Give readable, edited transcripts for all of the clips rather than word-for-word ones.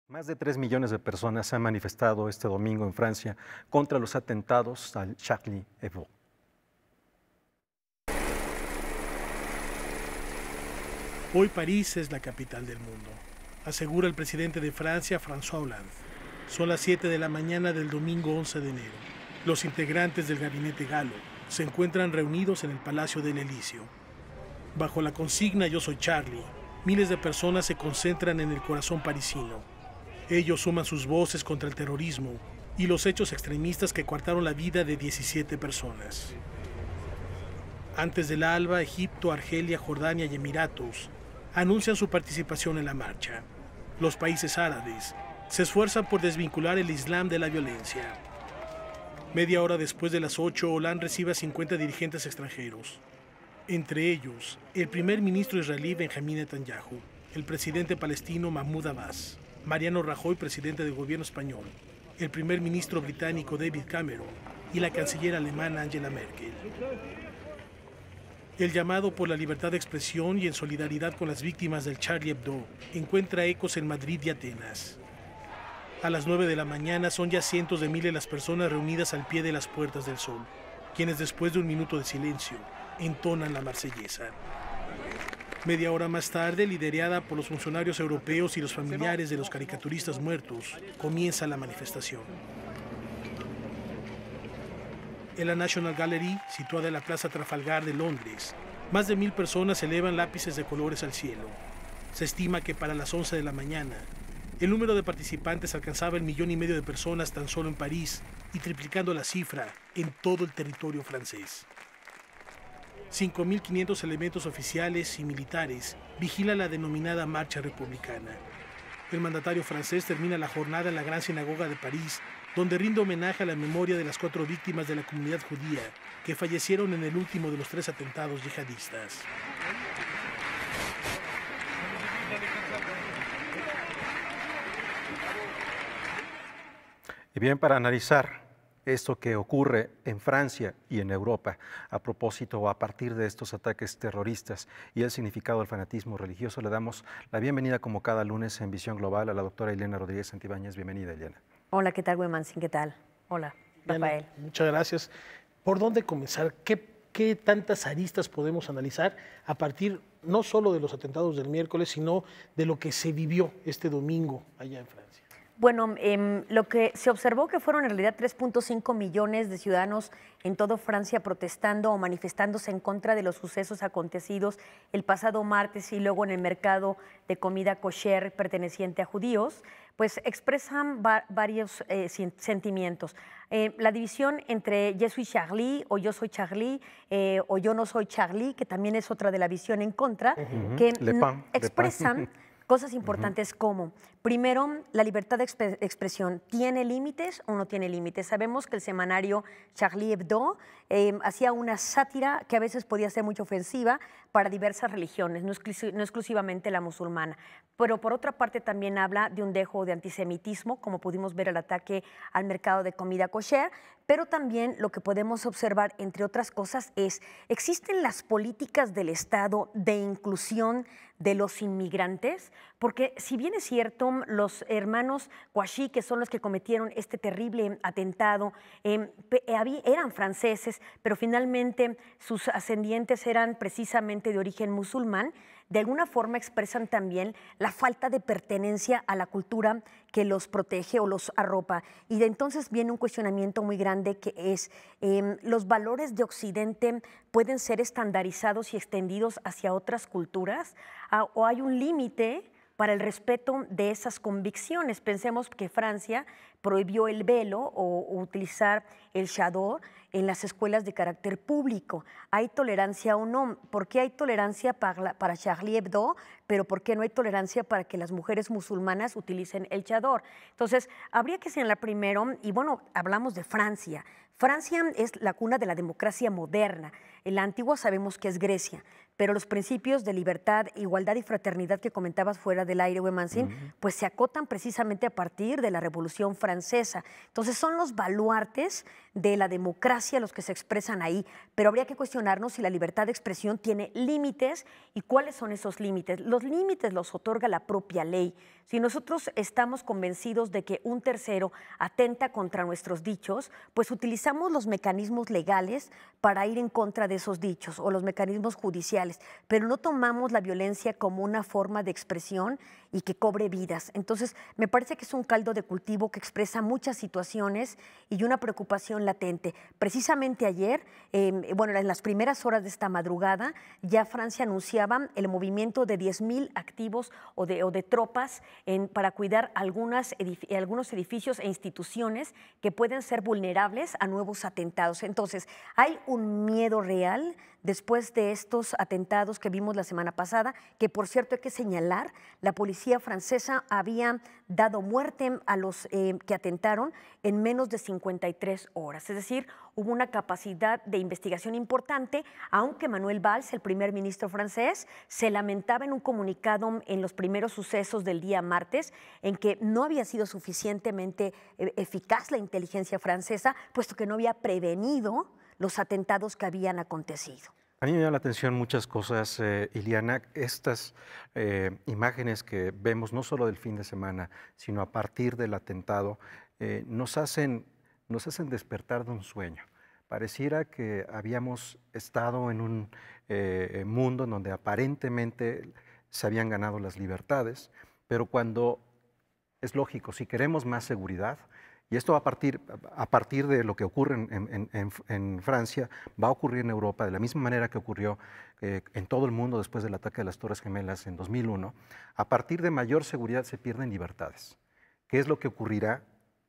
Más de 3 millones de personas se han manifestado este domingo en Francia contra los atentados al Charlie Hebdo. Hoy París es la capital del mundo, asegura el presidente de Francia, François Hollande. Son las 7 de la mañana del domingo 11 de enero. Los integrantes del gabinete galo se encuentran reunidos en el Palacio del Elíseo. Bajo la consigna Yo soy Charlie, miles de personas se concentran en el corazón parisino. Ellos suman sus voces contra el terrorismo y los hechos extremistas que coartaron la vida de 17 personas. Antes del alba, Egipto, Argelia, Jordania y Emiratos anuncian su participación en la marcha. Los países árabes se esfuerzan por desvincular el Islam de la violencia. Media hora después de las 8, Hollande recibe a 50 dirigentes extranjeros. Entre ellos, el primer ministro israelí Benjamín Netanyahu, el presidente palestino Mahmoud Abbas, Mariano Rajoy, presidente del gobierno español, el primer ministro británico David Cameron y la canciller alemana Angela Merkel. El llamado por la libertad de expresión y en solidaridad con las víctimas del Charlie Hebdo encuentra ecos en Madrid y Atenas. A las 9 de la mañana son ya cientos de miles las personas reunidas al pie de las Puertas del Sol, quienes después de un minuto de silencio entonan la marsellesa. Media hora más tarde, liderada por los funcionarios europeos y los familiares de los caricaturistas muertos, comienza la manifestación. En la National Gallery, situada en la Plaza Trafalgar de Londres, más de 1000 personas elevan lápices de colores al cielo. Se estima que para las 11 de la mañana, el número de participantes alcanzaba 1,5 millones de personas tan solo en París y triplicando la cifra en todo el territorio francés. 5.500 elementos oficiales y militares vigilan la denominada Marcha Republicana. El mandatario francés termina la jornada en la Gran Sinagoga de París, donde rinde homenaje a la memoria de las 4 víctimas de la comunidad judía que fallecieron en el último de los 3 atentados yihadistas. Y bien, para analizar esto que ocurre en Francia y en Europa a propósito o a partir de estos ataques terroristas y el significado del fanatismo religioso, le damos la bienvenida como cada lunes en Visión Global a la doctora Elena Rodríguez Santibáñez. Bienvenida, Elena. Hola, ¿qué tal, Wemansing? ¿Qué tal? Hola, Rafael. Elena, muchas gracias. ¿Por dónde comenzar? ¿Qué tantas aristas podemos analizar a partir no solo de los atentados del miércoles, sino de lo que se vivió este domingo allá en Francia? Bueno, lo que se observó que fueron en realidad 3.5 millones de ciudadanos en toda Francia protestando o manifestándose en contra de los sucesos acontecidos el pasado martes y luego en el mercado de comida kosher perteneciente a judíos, pues expresan varios sentimientos. La división entre Je suis Charlie o Yo soy Charlie o Yo no soy Charlie, que también es otra de la visión en contra, que expresan cosas importantes como, primero, la libertad de expresión. ¿Tiene límites o no tiene límites? Sabemos que el semanario Charlie Hebdo hacía una sátira que a veces podía ser muy ofensiva para diversas religiones, no exclusivamente la musulmana. Pero por otra parte también habla de un dejo de antisemitismo, como pudimos ver el ataque al mercado de comida kosher, pero también lo que podemos observar, entre otras cosas, es ¿existen las políticas del Estado de inclusión de los inmigrantes? Porque si bien es cierto, los hermanos Kouachi, que son los que cometieron este terrible atentado, eran franceses, pero finalmente sus ascendientes eran precisamente de origen musulmán, de alguna forma expresan también la falta de pertenencia a la cultura que los protege o los arropa. Y de entonces viene un cuestionamiento muy grande que es, ¿los valores de Occidente pueden ser estandarizados y extendidos hacia otras culturas? ¿O hay un límite para el respeto de esas convicciones? Pensemos que Francia prohibió el velo o utilizar el chador en las escuelas de carácter público. ¿Hay tolerancia o no? ¿Por qué hay tolerancia para Charlie Hebdo, pero por qué no hay tolerancia para que las mujeres musulmanas utilicen el chador? Entonces, habría que señalar primero, y bueno, hablamos de Francia. Francia es la cuna de la democracia moderna. En la antigua sabemos que es Grecia, pero los principios de libertad, igualdad y fraternidad que comentabas fuera del aire, Wemancin, pues se acotan precisamente a partir de la Revolución Francesa. Entonces son los baluartes de la democracia los que se expresan ahí, pero habría que cuestionarnos si la libertad de expresión tiene límites y cuáles son esos límites. Los límites los otorga la propia ley. Si nosotros estamos convencidos de que un tercero atenta contra nuestros dichos, pues utilizamos los mecanismos legales para ir en contra de esos dichos o los mecanismos judiciales, pero no tomamos la violencia como una forma de expresión y que cobre vidas. Entonces, me parece que es un caldo de cultivo que expresa muchas situaciones y una preocupación latente. Precisamente ayer, en las primeras horas de esta madrugada, ya Francia anunciaba el movimiento de 10,000 activos o de tropas para cuidar algunos edificios e instituciones que pueden ser vulnerables a nuevos atentados. Entonces, hay un miedo real después de estos atentados que vimos la semana pasada, que por cierto hay que señalar, la policía francesa había dado muerte a los que atentaron en menos de 53 horas. Es decir, hubo una capacidad de investigación importante, aunque Manuel Valls, el primer ministro francés, se lamentaba en un comunicado en los primeros sucesos del día martes en que no había sido suficientemente eficaz la inteligencia francesa, puesto que no había prevenido los atentados que habían acontecido. A mí me llama la atención muchas cosas, Iliana, estas imágenes que vemos no solo del fin de semana, sino a partir del atentado, nos hacen despertar de un sueño. Pareciera que habíamos estado en un mundo en donde aparentemente se habían ganado las libertades, pero cuando es lógico, si queremos más seguridad, y esto a partir de lo que ocurre en Francia, va a ocurrir en Europa de la misma manera que ocurrió en todo el mundo después del ataque de las Torres Gemelas en 2001. A partir de mayor seguridad se pierden libertades. ¿Qué es lo que ocurrirá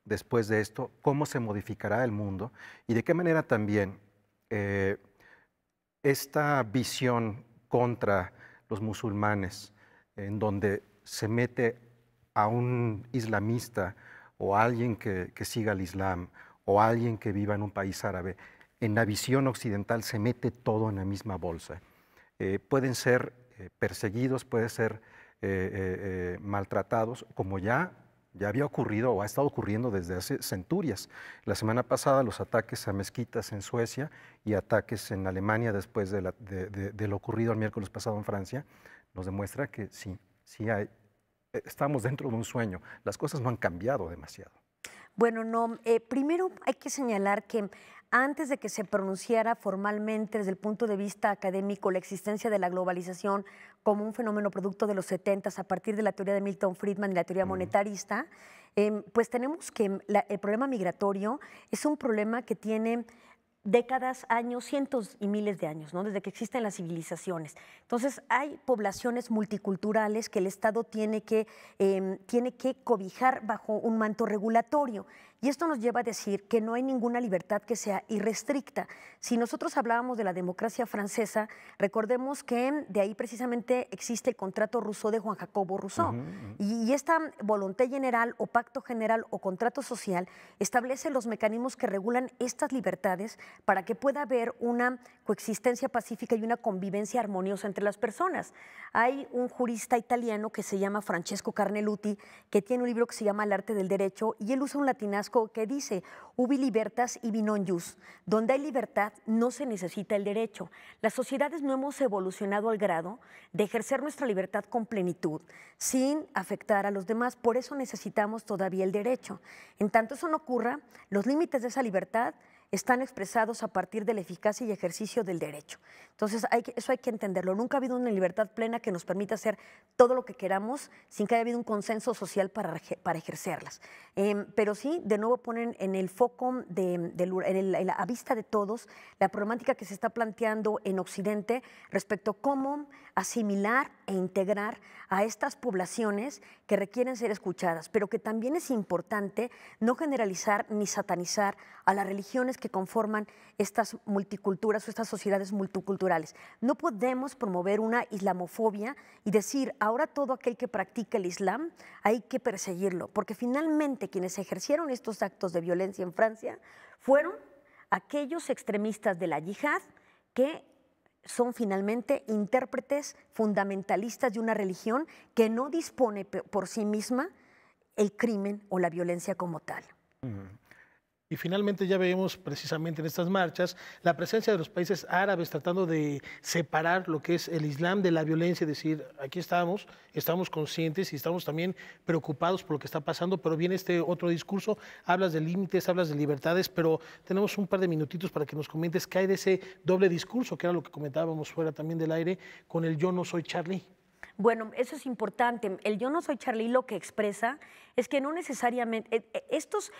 después de esto? ¿Cómo se modificará el mundo? Y de qué manera también esta visión contra los musulmanes, en donde se mete a un islamista o alguien que siga el Islam, o alguien que viva en un país árabe, en la visión occidental se mete todo en la misma bolsa. Pueden ser perseguidos, pueden ser maltratados, como ya había ocurrido o ha estado ocurriendo desde hace centurias. La semana pasada los ataques a mezquitas en Suecia y ataques en Alemania después de lo ocurrido el miércoles pasado en Francia, nos demuestra que sí estamos dentro de un sueño. Las cosas no han cambiado demasiado. Bueno, no. Primero hay que señalar que antes de que se pronunciara formalmente desde el punto de vista académico la existencia de la globalización como un fenómeno producto de los 70s a partir de la teoría de Milton Friedman y la teoría monetarista, pues tenemos que el problema migratorio es un problema que tiene décadas, años, cientos y miles de años, ¿no? Desde que existen las civilizaciones. Entonces, hay poblaciones multiculturales que el Estado tiene que cobijar bajo un manto regulatorio. Y esto nos lleva a decir que no hay ninguna libertad que sea irrestricta. Si nosotros hablábamos de la democracia francesa, recordemos que de ahí precisamente existe el contrato Rousseau de Juan Jacobo Rousseau. Y esta voluntad general o pacto general o contrato social establece los mecanismos que regulan estas libertades para que pueda haber una coexistencia pacífica y una convivencia armoniosa entre las personas. Hay un jurista italiano que se llama Francesco Carneluti, que tiene un libro que se llama El arte del derecho, y él usa un latinazgo que dice ubi libertas ibi non jus. Donde hay libertad no se necesita el derecho. Las sociedades no hemos evolucionado al grado de ejercer nuestra libertad con plenitud, sin afectar a los demás. Por eso necesitamos todavía el derecho. En tanto eso no ocurra, los límites de esa libertad están expresados a partir de la eficacia y ejercicio del derecho. Entonces, eso hay que entenderlo. Nunca ha habido una libertad plena que nos permita hacer todo lo que queramos sin que haya habido un consenso social para ejercerlas. Pero sí, de nuevo ponen en el foco, a vista de todos, la problemática que se está planteando en Occidente respecto a cómo asimilar e integrar a estas poblaciones que requieren ser escuchadas, pero que también es importante no generalizar ni satanizar a las religiones que conforman estas multiculturas o estas sociedades multiculturales. No podemos promover una islamofobia y decir, ahora todo aquel que practica el Islam hay que perseguirlo, porque finalmente quienes ejercieron estos actos de violencia en Francia fueron aquellos extremistas de la yihad que son finalmente intérpretes fundamentalistas de una religión que no dispone por sí misma el crimen o la violencia como tal. Y finalmente ya vemos precisamente en estas marchas la presencia de los países árabes tratando de separar lo que es el Islam de la violencia, es decir, aquí estamos conscientes y estamos también preocupados por lo que está pasando, pero viene este otro discurso, hablas de límites, hablas de libertades, pero tenemos un par de minutitos para que nos comentes qué hay de ese doble discurso, que era lo que comentábamos fuera también del aire, con el yo no soy Charlie. Bueno, eso es importante. El yo no soy Charlie lo que expresa es que no necesariamente estos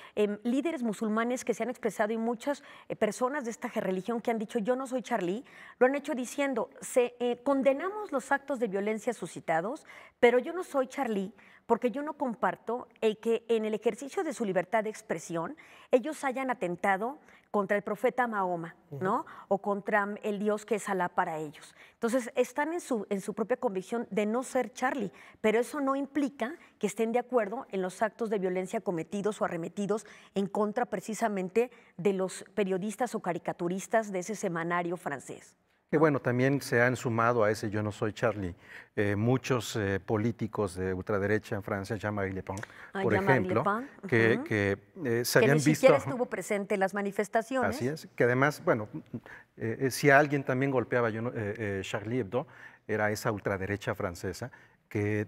líderes musulmanes que se han expresado y muchas personas de esta religión que han dicho yo no soy Charlie, lo han hecho diciendo, condenamos los actos de violencia suscitados, pero yo no soy Charlie porque yo no comparto el que en el ejercicio de su libertad de expresión ellos hayan atentado contra el profeta Mahoma, ¿no? O contra el Dios que es Alá para ellos. Entonces, están en su propia convicción de no ser Charlie, pero eso no implica que estén de acuerdo en los actos de violencia cometidos o arremetidos en contra precisamente de los periodistas o caricaturistas de ese semanario francés. Que bueno, también se han sumado a ese yo no soy Charlie muchos políticos de ultraderecha en Francia, Jean-Marie Le Pen, por ejemplo, que se habían ni visto... siquiera estuvo presente en las manifestaciones. Así es, que además, bueno, si alguien también golpeaba Charlie Hebdo, era esa ultraderecha francesa que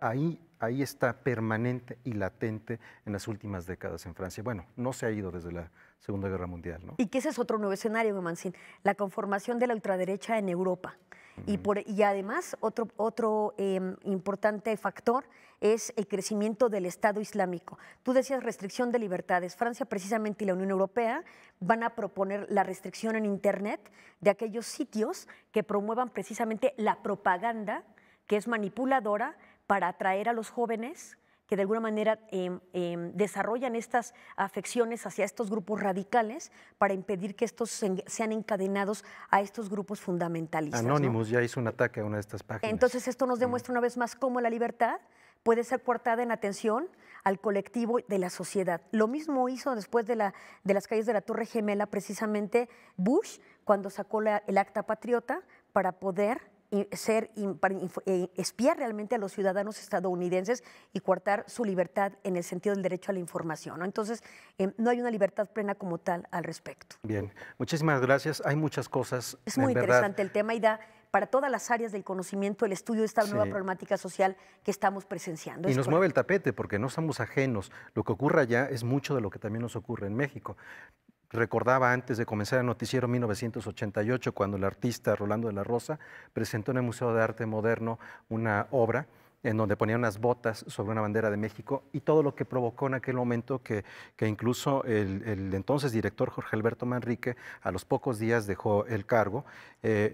ahí está permanente y latente en las últimas décadas en Francia. Bueno, no se ha ido desde la Segunda Guerra Mundial, ¿no? Y que ese es otro nuevo escenario, Mancín, la conformación de la ultraderecha en Europa. Y además, otro importante factor es el crecimiento del Estado Islámico. Tú decías restricción de libertades. Francia precisamente y la Unión Europea van a proponer la restricción en Internet de aquellos sitios que promuevan precisamente la propaganda que es manipuladora para atraer a los jóvenes que de alguna manera desarrollan estas afecciones hacia estos grupos radicales para impedir que estos sean encadenados a estos grupos fundamentalistas. Anonymous, ¿no? Ya hizo un ataque a una de estas páginas. Entonces esto nos demuestra una vez más cómo la libertad puede ser coartada en atención al colectivo de la sociedad. Lo mismo hizo después de las calles de la Torre Gemela precisamente Bush cuando sacó el Acta Patriota para poder espiar realmente a los ciudadanos estadounidenses y coartar su libertad en el sentido del derecho a la información, ¿no? Entonces, no hay una libertad plena como tal al respecto. Bien, muchísimas gracias. Hay muchas cosas. Es muy interesante el tema y da para todas las áreas del conocimiento el estudio de esta nueva problemática social que estamos presenciando. Y nos mueve el tapete porque no somos ajenos. Lo que ocurre allá es mucho de lo que también nos ocurre en México. Recordaba antes de comenzar el noticiero 1988, cuando el artista Rolando de la Rosa presentó en el Museo de Arte Moderno una obra en donde ponía unas botas sobre una bandera de México y todo lo que provocó en aquel momento que incluso el entonces director Jorge Alberto Manrique a los pocos días dejó el cargo.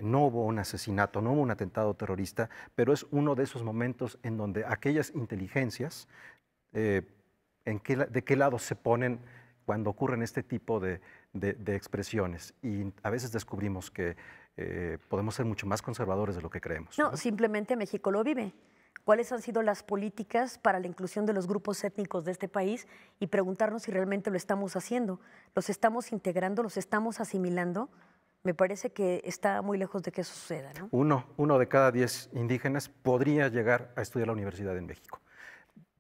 No hubo un asesinato, no hubo un atentado terrorista, pero es uno de esos momentos en donde aquellas inteligencias, ¿de qué lado se ponen cuando ocurren este tipo de expresiones? Y a veces descubrimos que podemos ser mucho más conservadores de lo que creemos. No, simplemente México lo vive. ¿Cuáles han sido las políticas para la inclusión de los grupos étnicos de este país? Y preguntarnos si realmente lo estamos haciendo. ¿Los estamos integrando? ¿Los estamos asimilando? Me parece que está muy lejos de que eso suceda, ¿no? Uno de cada 10 indígenas podría llegar a estudiar la universidad en México.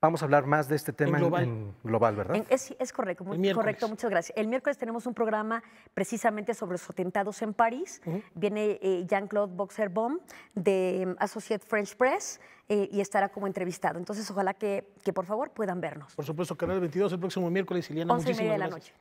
Vamos a hablar más de este tema en global, ¿verdad? Es correcto, correcto, muchas gracias. El miércoles tenemos un programa precisamente sobre los atentados en París. Viene Jean-Claude Boxer-Bomb de Associated French Press y estará como entrevistado. Entonces, ojalá que por favor puedan vernos. Por supuesto, Canal 22 el próximo miércoles, Ileana. 11:30 de la noche.